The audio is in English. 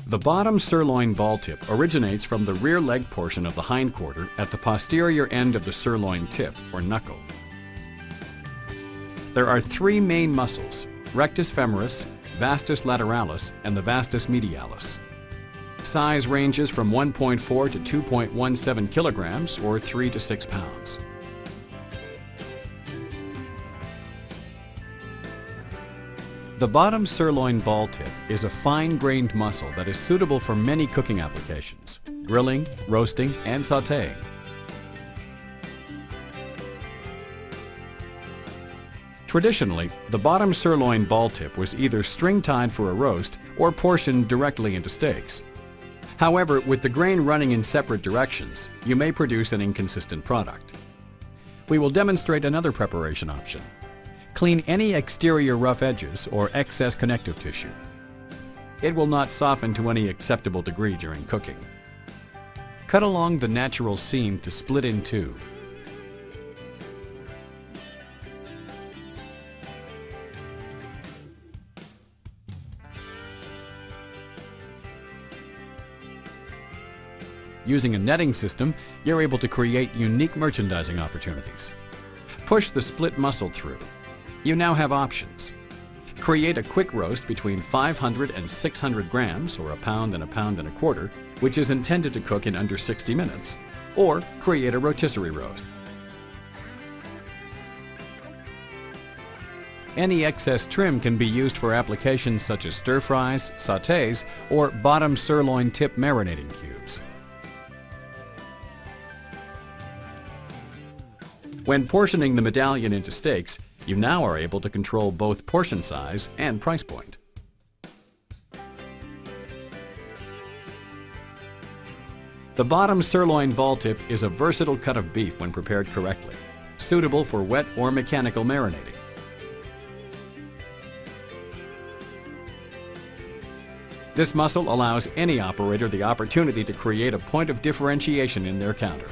The bottom sirloin ball tip originates from the rear leg portion of the hindquarter at the posterior end of the sirloin tip, or knuckle. There are three main muscles: rectus femoris, vastus lateralis, and the vastus medialis. Size ranges from 1.4 to 2.17 kilograms, or 3 to 6 pounds. The bottom sirloin ball tip is a fine-grained muscle that is suitable for many cooking applications: grilling, roasting, and sautéing. Traditionally, the bottom sirloin ball tip was either string-tied for a roast or portioned directly into steaks. However, with the grain running in separate directions, you may produce an inconsistent product. We will demonstrate another preparation option. Clean any exterior rough edges or excess connective tissue. It will not soften to any acceptable degree during cooking. Cut along the natural seam to split in two. Using a netting system, you're able to create unique merchandising opportunities. Push the split muscle through. You now have options. Create a quick roast between 500 and 600 grams, or a pound and a quarter, which is intended to cook in under 60 minutes, or create a rotisserie roast. Any excess trim can be used for applications such as stir-fries, sautés, or bottom sirloin tip marinating cubes. When portioning the medallion into steaks, you now are able to control both portion size and price point. The bottom sirloin ball tip is a versatile cut of beef when prepared correctly, suitable for wet or mechanical marinating. This muscle allows any operator the opportunity to create a point of differentiation in their counter.